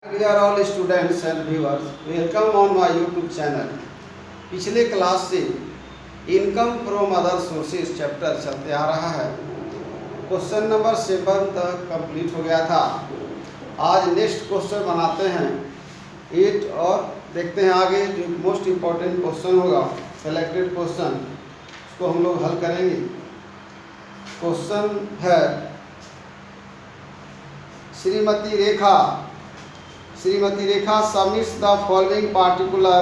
Dear all students and viewers, welcome on my YouTube channel. पिछले class से income from other sources chapter चलते आ रहा है। Question number 7 तक कंप्लीट हो गया था। आज नेक्स्ट क्वेश्चन बनाते हैं 8 और देखते हैं आगे जो मोस्ट इम्पोर्टेंट क्वेश्चन होगा, सेलेक्टेड क्वेश्चन, उसको हम लोग हल करेंगे। क्वेश्चन है Shrimati Rekha submits the following particular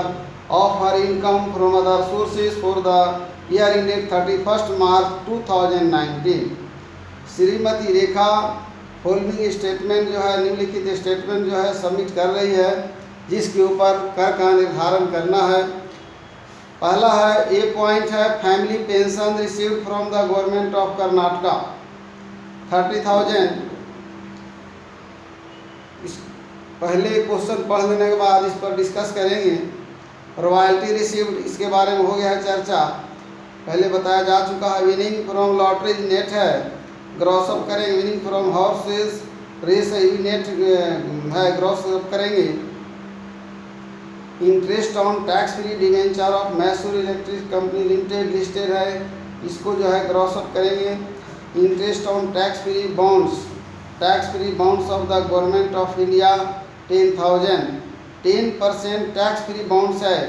of her income from other sources for the year ended 31st March 2019। Shrimati Rekha following statement जो है, निम्नलिखित स्टेटमेंट जो है सबमिट कर रही है, जिसके ऊपर कर का निर्धारण करना है। पहला है, ए पॉइंट है, family pension received from the government of Karnataka 30,000। पहले क्वेश्चन पढ़ लेने के बाद इस पर डिस्कस करेंगे। रॉयल्टी रिसीव्ड, इसके बारे में हो गया है चर्चा, पहले बताया जा चुका है। विनिंग फ्रॉम लॉटरीज नेट है, ग्रॉस अप करेंगे। Winning from horses race net है, ग्रॉस अप करेंगे। Interest on tax free debenture of Mysore electric company limited listed है, इसको जो है ग्रॉस अप करेंगे। Interest on tax free bonds of the government of India 10,000। 10% tax free bonds है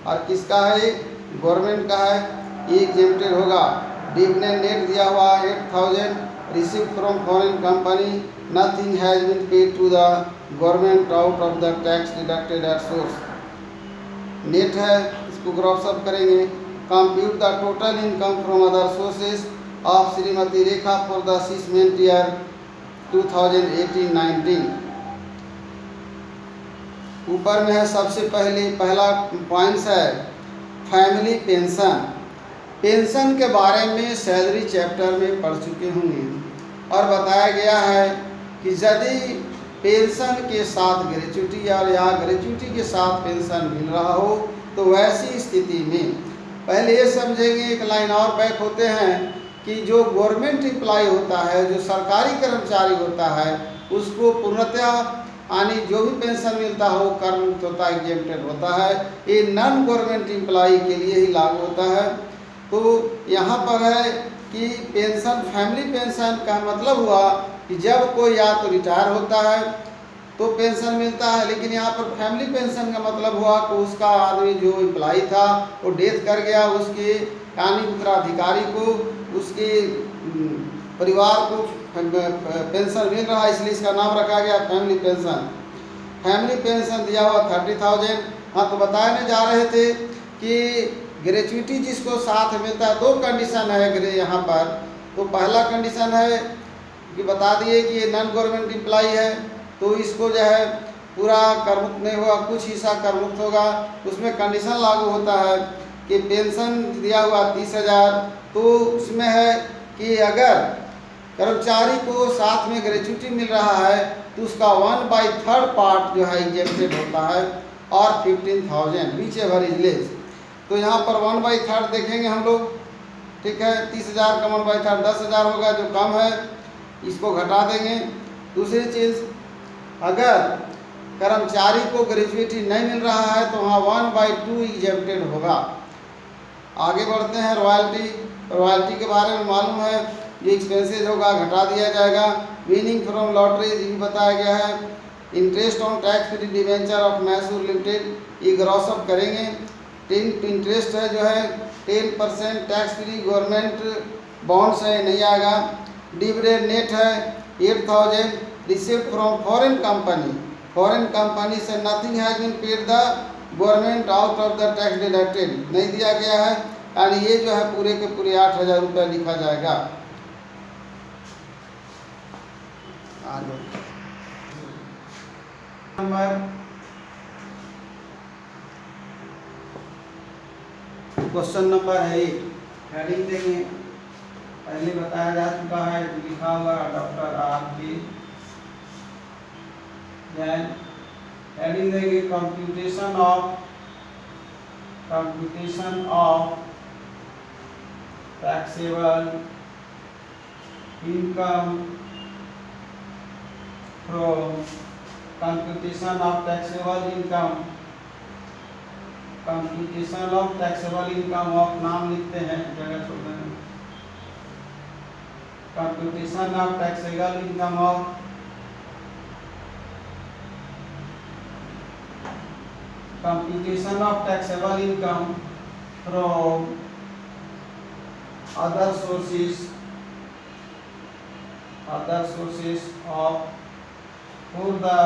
और किसका है, गवर्नमेंट का है, ये एग्जेम्प्टेड होगा। डिविडेंड नेट दिया हुआ 8,000 receive from foreign company, nothing has been paid to the government out of the tax deducted at source. Net है, इसको ग्रॉस अप करेंगे। Compute the total income from other sources of Shrimati Rekha for the 6 month year 2018-19। ऊपर में है, सबसे पहला points है family pension. Pension के बारे में सैलरी चैप्टर में पढ़ चुके होंगे और बताया गया है कि यदि पेंशन के साथ ग्रेच्युटी या ग्रेच्युटी के साथ पेंशन मिल रहा हो तो वैसी स्थिति में पहले ये समझेंगे, एक लाइन और बैक होते हैं कि जो गवर्नमेंट एम्प्लॉय होता है, जो सरकारी कर्मचारी होता है, उसको पूर्णतः यानी जो भी पेंशन मिलता हो कर मुक्त होता है, एग्जेम्प्टेड होता है। ये नॉन गवर्नमेंट एम्प्लॉय के लिए ही लागू होता है। तो यहाँ पर है कि पेंशन, फैमिली पेंशन का मतलब हुआ कि जब कोई या तो रिटायर होता है तो पेंशन मिलता है, लेकिन यहाँ पर फैमिली पेंशन का मतलब हुआ कि उसका आदमी जो एम्प्लॉय था वो डेथ कर गया, उसके यानी उत्तराधिकारी को, उसके परिवार को पेंशन मिल रहा है, इसलिए इसका नाम रखा गया फैमिली पेंशन। फैमिली पेंशन दिया हुआ 30,000। हाँ, तो बताने जा रहे थे कि ग्रेच्युटी जिसको साथ मिलता है, 2 कंडीशन है यहाँ पर। तो पहला कंडीशन है कि बता दिए कि ये नॉन गवर्नमेंट एम्प्लॉय है, तो इसको जो है पूरा करमुक्त नहीं होगा, कुछ हिस्सा करमुक्त होगा। उसमें कंडीशन लागू होता है कि पेंशन दिया हुआ 30,000, तो उसमें है कि अगर कर्मचारी को साथ में ग्रेच्युटी मिल रहा है तो उसका 1/3 पार्ट जो है एग्जेम्प्टेड होता है और 15,000 बीच एवर इज लेस। तो यहाँ पर 1/3 देखेंगे हम लोग, ठीक है। 30,000 का 1/3 10,000 होगा, जो कम है इसको घटा देंगे। दूसरी चीज़, अगर कर्मचारी को ग्रेच्युटी नहीं मिल रहा है तो वहाँ 1/2 एग्जेम्प्टेड होगा। आगे बढ़ते हैं, रॉयल्टी के बारे में मालूम है, ये एक्सपेंसेस होगा, घटा दिया जाएगा। विनिंग फ्रॉम लॉटरीज भी बताया गया है। Interest on tax free debenture of Mysore limited, ये ग्रॉस अप करेंगे। 10 इंटरेस्ट है जो है 10% टैक्स फ्री गवर्नमेंट बॉन्ड्स है, नहीं आएगा। डिविडेंड नेट है 8,000 रिसीव्ड फ्रॉम फॉरेन कंपनी से nothing has been paid the government out of the tax deducted, नहीं दिया गया है, यानी ये जो है पूरे के पूरे 8,000 रुपये लिखा जाएगा। क्वेश्चन नंबर 8, हेडिंग देंगे, पहले बताया जा चुका है, लिखा हुआ डॉक्टर R.K. जैन। हेडिंग देंगे computation of taxable income from computation of taxable income, computation of taxable income of नाम लिखते हैं, जगह छोड़ देंगे। Computation of taxable income of computation of taxable income from other sources of for the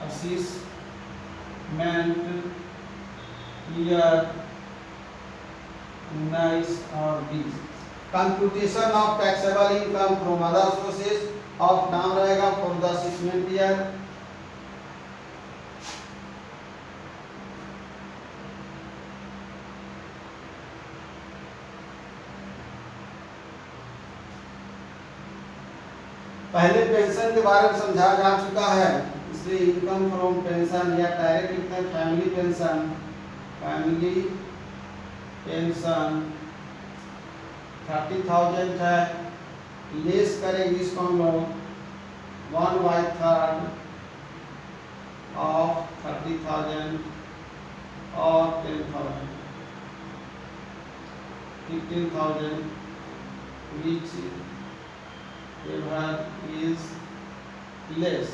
assessment year 19 और 20। computation of taxable income from other sources of नाम रहेगा for the assessment year पहले पेंशन के बारे में समझा जा चुका है, इसलिए इनकम फ्रॉम पेंशन या डायरेक्ट लिखते हैं फैमिली पेंशन। फैमिली पेंशन 30,000 है, लेस करेंगे इसको हम लोग 1/3 ऑफ 30,000 और 10,000 15,000 which is less।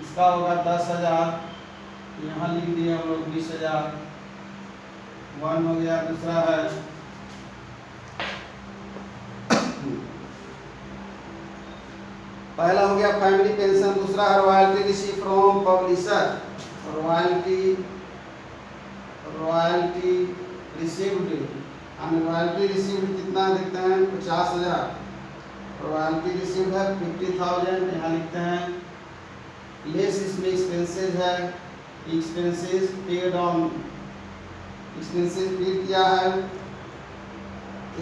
इसका होगा 10,000, यहाँ लिख दिए हम लोग 20,000, 1 हो गया। दूसरा है पहला हो गया फैमिली पेंशन, दूसरा है royalty receive from publisher. Royalty received, royalty received कितना देखते हैं 50,000। रॉयल्टी रिसीव्ड है 50,000, यहाँ लिखते हैं। लेस इसमें एक्सपेंसेस है, expenses paid on, expenses paid किया है,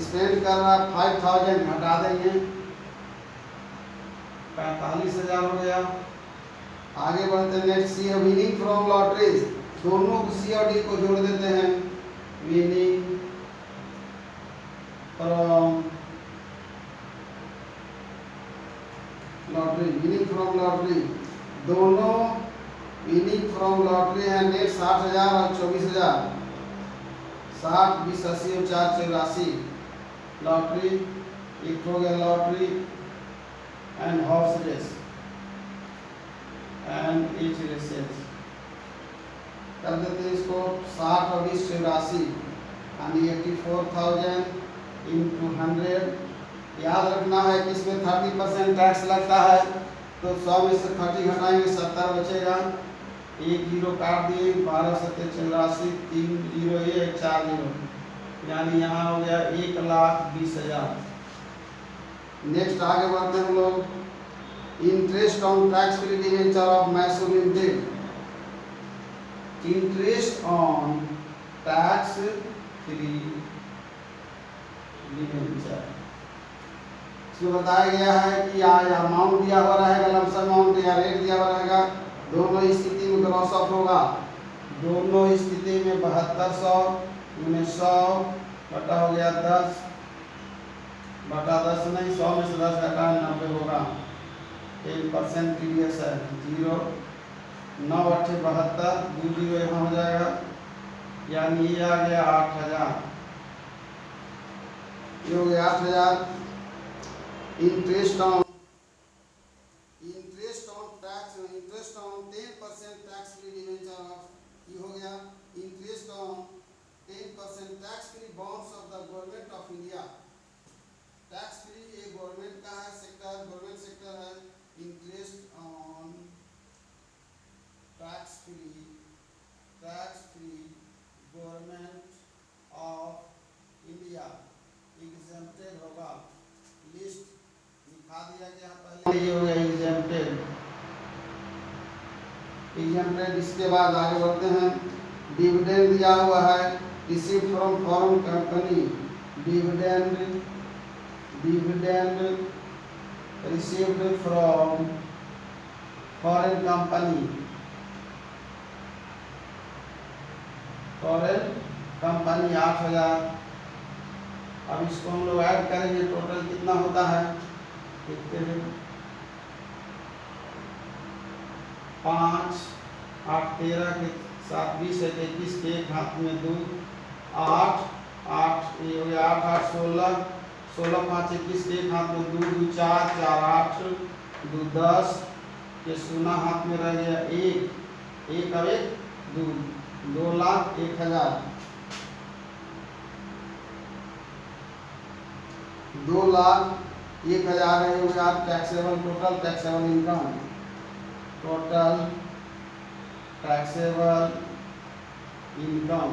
स्पेंड कर रहा 5,000 घटा देंगे 45,000 हो गया। आगे बढ़ते हैं नेक्स्ट सी है विनिंग फ्रॉम लॉटरीज, दोनों सी और डी को जोड़ देते हैं। Winning from lottery, winning from lottery, दोनों विनिंग फ्रॉम लॉटरी है। नेट 60,000 और 24,000, 60 20 80 और 4 84। लॉटरी एक हो गया lottery and horse race and H races कर देते हैं इसको 60 और 20 84 यानी 84,000 इंटू 100। याद रखना है कि इसमें 30% टैक्स लगता है, तो 100 में से 30 घटाएंगे 70 बचेगा। 1 जीरो काट दिए, 12 7 84, 3 जीरो 1 4 जीरो, यानी यहाँ हो गया 1,20,000। नेक्स्ट आगे बढ़ते हैं हम लोग। Interest on tax free debenture of Mysore limited, interest on tax free debenture, इसमें बताया गया है कि आज अमाउंट दिया हुआ रहेगा, लमसम अमाउंट या रेट दिया हुआ रहेगा। दोनों स्थिति में क्रॉस ऑफ होगा, दोनों स्थिति में 7200 में 100 बटा हो गया 10 बटा 10 नहीं, 100 में से 10 घटा 90 होगा। 10% टीडीएस है 0, 9 8 72, 2 जीरो यहाँ हो जाएगा, यानी ये आ गया 8,000, ये हो गया 8,000। Interest on tax, interest on 10% tax free debenture of, ये हो गया interest on 10% tax free bonds of the government of India. Tax free ये गवर्नमेंट का है सेक्टर, गवर्नमेंट सेक्टर है। Interest on tax free government of India exempted होगा, list दिखा दिया गया पहले, ये हो गया एग्जेम्प्टेड। इसके बाद आगे बढ़ते हैं। डिविडेंड दिया हुआ है, receive from foreign company, dividend received from foreign company, foreign company 8,000। अब इसको हम लोग ऐड करेंगे, टोटल कितना होता है देखते हैं। 5 8 13 के 7 20 है 21 के एक हाथ में दूध 8 8 ये हो गया 8 8 16 16 5 21 के एक हाथ में दूध 4 4 8 2 10 के सोना हाथ में रह गया एक और एक दूध 2,01,000 2,01,000 है हो गया taxable total taxable income total taxable income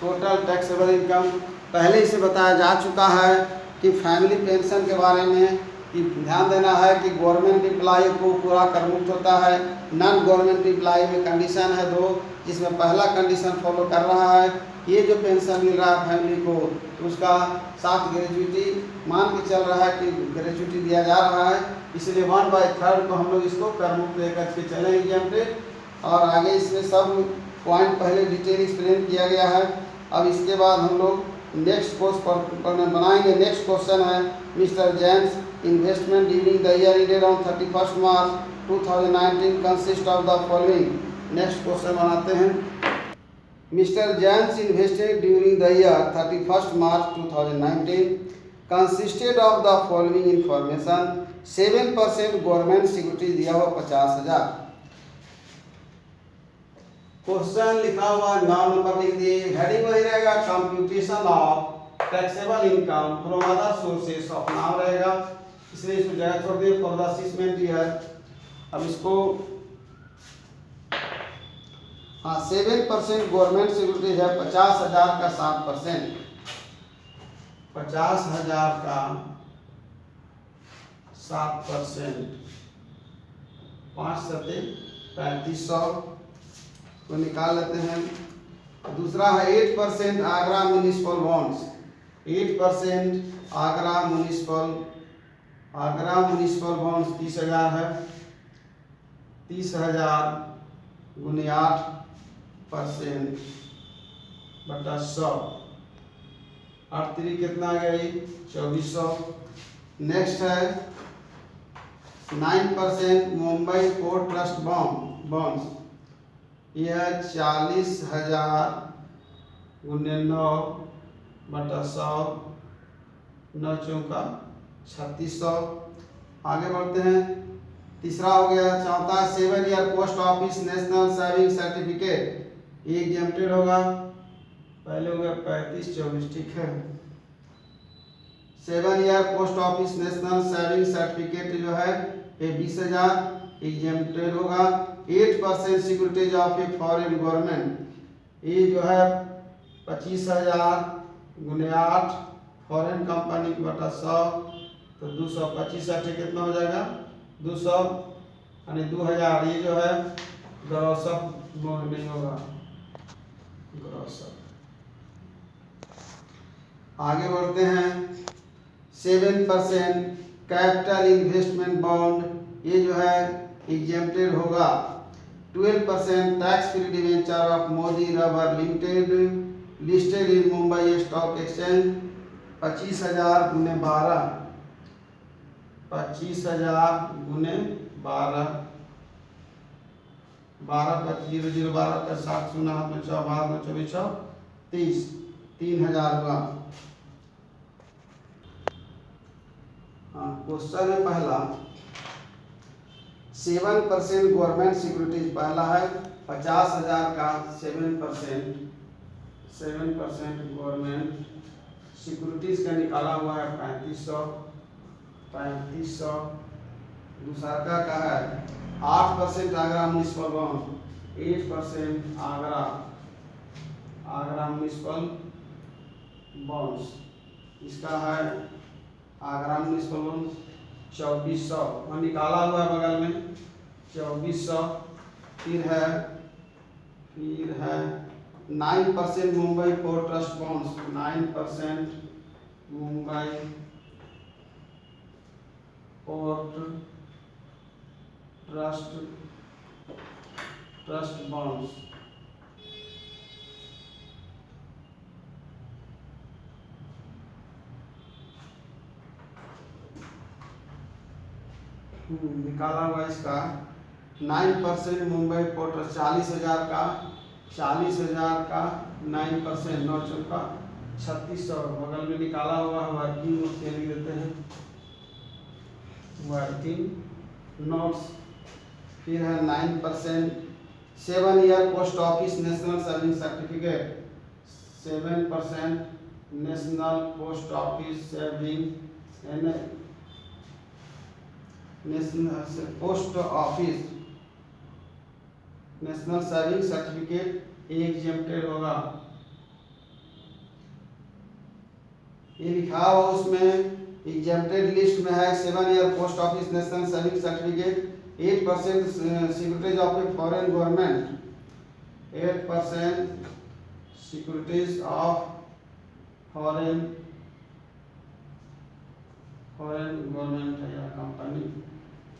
total taxable income पहले से बताया जा चुका है कि फैमिली पेंशन के बारे में कि ध्यान देना है कि गवर्नमेंट एम्प्लॉय को पूरा कर मुक्त होता है। नॉन गवर्नमेंट एम्प्लॉय में कंडीशन है 2, जिसमें पहला कंडीशन फॉलो कर रहा है ये जो पेंशन मिल रहा है फैमिली को उसका साथ ग्रेजुइटी मान के चल रहा है कि ग्रेजुइटी दिया जा रहा है, इसलिए 1/3 को हम लोग इसको कर मुक्त लेकर के चलेंगे एग्जाम्पल। और आगे इसमें सब पॉइंट पहले डिटेल एक्सप्लेन किया गया है। अब इसके बाद हम लोग नेक्स्ट कोर्स पर बनाएंगे। नेक्स्ट क्वेश्चन है mister James investment during the year ended on 31 March 2019 consist of the following. Next question बनाते हैं। Mister James invested during the year 31 March 2019 consisted of the following information. 7% government security दिया हुआ 50,000। Question लिखा हुआ 9 number लिख दिए। Heading वही रहेगा computation of taxable income from other sources of नाम रहेगा, इसलिए इसको जगह छोड़ दिए फॉर द असेसमेंट ईयर। अब इसको 7% गवर्नमेंट सिक्योरिटी है 50,000 का 7%, 50,000 का 7%, 5 सत्ते 3500 को निकाल लेते हैं। दूसरा है 8% Agra municipal bonds. 8% Agra municipal bonds 30,000 है। 30,000 गुने 8% बटा 100 8 3 कितना आ गया 2400। नेक्स्ट है 9% मुंबई पोर्ट ट्रस्ट बॉन्ड्स, यह 40,000 गुने 9 बटा 100 9 चौका 3600। आगे बढ़ते हैं। तीसरा हो गया चौथा 7 year post office national saving certificate, ये एग्जेम्प्टेड होगा। पहले हो गया 35 24 ठीक है। 7 year post office national saving certificate जो है ये 20,000 एग्जेम्प्टेड होगा। 8% securities of a foreign government, ये जो है 25,000 गुने 8 फॉरेन कंपनी की बटा 100 तो 225 कितना हो जाएगा 200 यानी 2000। ये जो है ग्रॉस अप नहीं होगा ग्रॉस अप। आगे बढ़ते हैं। 7% कैपिटल इन्वेस्टमेंट बॉन्ड, ये जो है एग्जेम्प्टेड होगा। 12% tax free debenture of Modi rubber limited listed in Mumbai stock exchange 25,000 गुने 12, 25,000 गुने 12, 12 25 0 0 12 का 7 शून्य हाथ में 6 12 में 24 30 3,000 हुआ। क्वेश्चन है पहला 7% गवर्नमेंट सिक्योरिटीज, पहला है 50,000 का 7% गवर्नमेंट सिक्योरिटीज का निकाला हुआ है 3500। दूसरा का है 8% Agra municipal bond, 8% Agra municipal bonds, इसका है आगरा म्युनिसिपल बॉन्ड्स 2400 और निकाला हुआ है बगल में 2400। फिर है 9% Mumbai port trust bonds, 9% Mumbai port trust bonds, निकाला हुआ इसका 9% मुंबई पोर्ट ट्रस्ट 40,000 का 9% 9 चौका 3600 बगल में निकाला हुआ है वर्किंग नोट्स लिख देते हैं वर्किंग नोट्स। फिर है 9% 7 year post office national service certificate 7% national post office saving national post office national serving certificate exempted होगा। ये लिखा हुआ उसमें एग्जेम्प्टेड लिस्ट में है 7 year post office national serving certificate 8% securities of a foreign government 8% securities of foreign government है या company.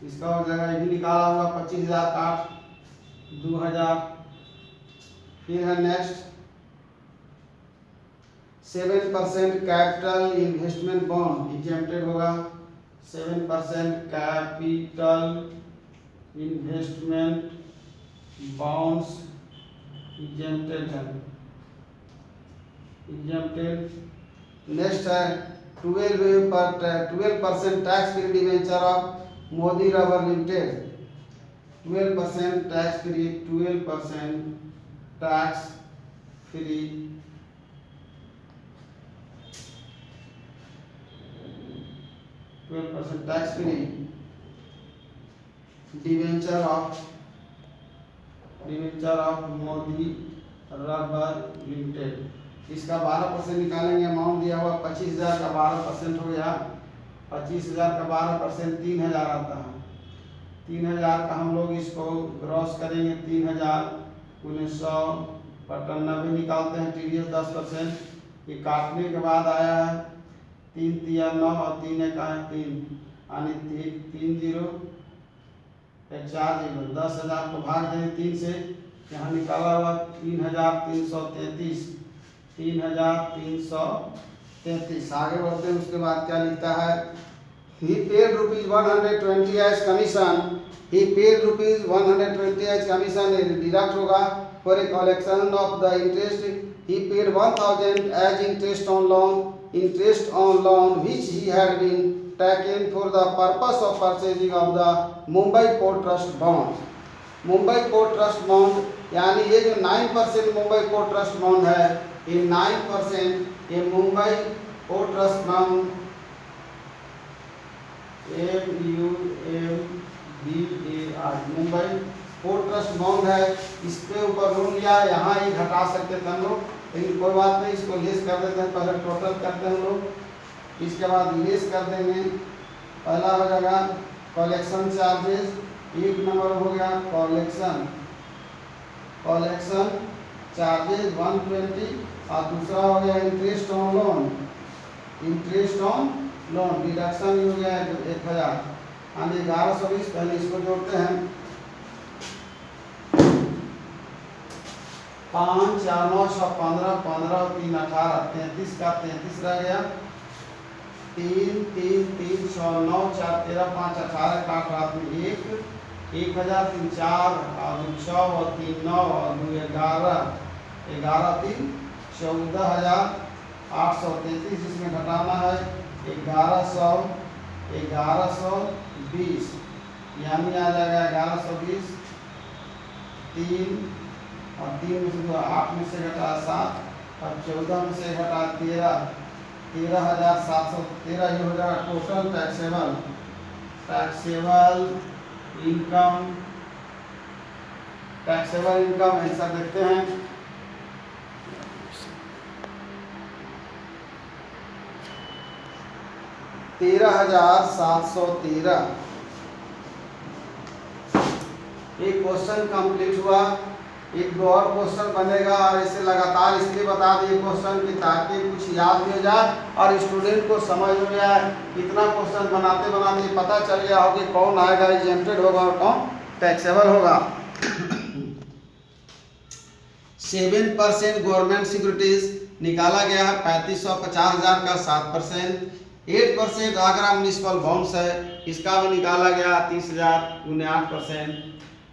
इसका हो जाएगा ये भी निकाला हुआ 25,000 का 2000। फिर है next 7% capital investment bond exempted होगा 7% कैपिटल इन्वेस्टमेंट बॉन्ड्स एग्जेम्प्टेड है एग्जेम्प्टेड। नेक्स्ट है 12% tax free debenture of Modi rubber limited 12% tax free 12% tax free debenture of Modi rubber limited. इसका 12% निकालेंगे अमाउंट दिया हुआ 25,000 का 12% हो गया 25,000 का 12% 3,000 आता है 3,000 का हम लोग इसको ग्रॉस करेंगे 3,000 1900 98 निकालते हैं TDS 10%। ये काटने के बाद आया है 3 तिया 9 और 3 एक है 3 यानी 3 0 4 0 10,000 को भाग देंगे 3 से यहाँ निकाला हुआ 3,333 3,333। आगे बढ़ते हैं उसके बाद क्या लिखता है He paid rupees 120 as commission. He paid rupees 120 as commission deduct होगा for a collection of the interest. He paid 1,000 as interest on loan which he had been taken for the purpose of purchasing of the Mumbai Port Trust bond. Mumbai port trust bond यानी ये जो 9% Mumbai port trust bond है ये 9% ये Mumbai port trust bond MUMBAI Mumbai port trust bond है। इसके ऊपर loan लिया यहाँ ही घटा सकते थे हम लोग लेकिन कोई बात नहीं इसको लेस कर देते हैं पहले टोटल करते हैं हम लोग इसके बाद लेस कर देंगे। पहला हो जाएगा कलेक्शन चार्जेस 1 नंबर हो गया कलेक्शन चार्जेस 120 और दूसरा हो गया इंटरेस्ट ऑन लोन डिडक्शन हो गया 1,000 यानी 1120। पहले इसको जोड़ते हैं 5 4 9 6 15 15 और 3 18 33 का 33 रह गया 3 3 3 6 9 4 13 5 18 का 8 में 1,000 3 4 और 6 और 3 9 और 2 11 3 14,833 जिसमें घटाना है 1120 यानी आ जाएगा 1120 3 और 3 में से 8 में से घटा 7 और 14 में से घटा 13,713 ये हो जाएगा टोटल टैक्सेबल इनकम आंसर देखते हैं 13,713। एक क्वेश्चन कंप्लीट हुआ। एक दो और क्वेश्चन बनेगा और ऐसे लगातार इसलिए बता दिए क्वेश्चन की ताकि कुछ याद भी हो जाए और स्टूडेंट को समझ में आए। इतना क्वेश्चन बनाते बनाते पता चल गया हो कि कौन आएगा एग्जेम्प्टेड होगा और कौन टैक्सेबल होगा। 7% गवर्नमेंट सिक्योरिटीज निकाला गया है 3550,000 का 7%। 8% आगरा म्यूनिसिपल बॉन्ड्स है, इसका भी निकाला गया 30,000 गुने 8%।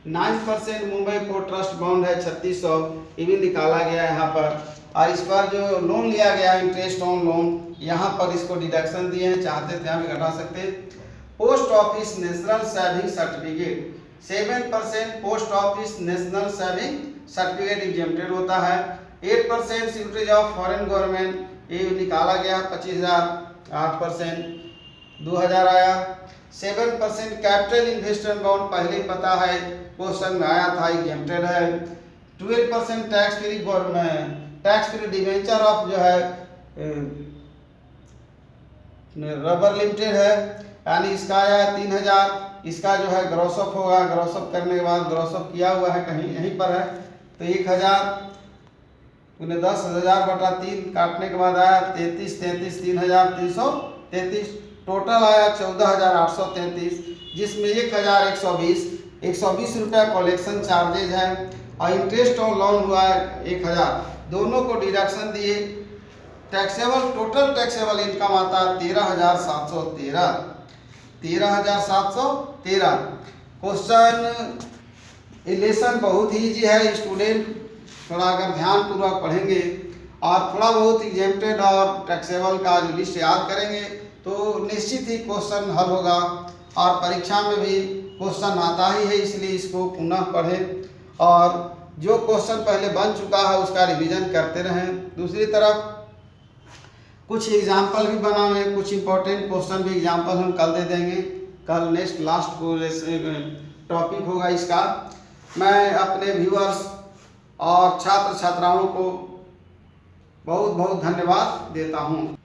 9% मुंबई पोर्ट ट्रस्ट बॉन्ड है 3600, ये भी निकाला गया है यहाँ पर। और इस पर जो लोन लिया गया इंटरेस्ट ऑन लोन, यहाँ पर इसको डिडक्शन दिए हैं, चाहते थे यहाँ भी घटा सकते। Post office national saving certificate 7% post office national saving certificate exempted होता है। 8% सिक्योरिटीज ऑफ फॉरेन गवर्नमेंट, ये निकाला गया 25,000, 8% 2,000 आया। 7% कैपिटल इन्वेस्टमेंट बॉन्ड, पहले ही पता है क्वेश्चन में आया था, एग्जेम्प्टेड है। 12% tax free government, tax free debenture of जो है रबर लिमिटेड है, यानी इसका आया 3,000। इसका जो है ग्रॉसअप होगा, ग्रॉसअप करने के बाद ग्रॉसअप किया हुआ है कहीं यहीं पर है, तो 1,000 उन्हें 10,000 बटा 3 काटने के बाद आया 33, 3,333, टोटल आया 14,833, जिसमें 1,120 रुपया कलेक्शन चार्जेज है और इंटरेस्ट ऑन लोन हुआ है 1,000। दोनों को डिडक्शन दिए, टैक्सेबल टोटल टैक्सेबल इनकम आता है 13,713। 13,713। क्वेश्चन इलेशन बहुत ही ईजी है, स्टूडेंट थोड़ा अगर ध्यान पूर्वक पढ़ेंगे और थोड़ा बहुत एग्जेम्प्टेड और टैक्सेबल का जो लिस्ट याद करेंगे तो निश्चित ही क्वेश्चन हल होगा। और परीक्षा में भी क्वेश्चन आता ही है, इसलिए इसको पुनः पढ़ें और जो क्वेश्चन पहले बन चुका है उसका रिवीजन करते रहें। दूसरी तरफ कुछ एग्जाम्पल भी बना हुए, कुछ इंपॉर्टेंट क्वेश्चन भी एग्जाम्पल हम कल दे देंगे। कल नेक्स्ट लास्ट टॉपिक होगा इसका। मैं अपने व्यूअर्स और छात्र छात्राओं को बहुत बहुत धन्यवाद देता हूँ।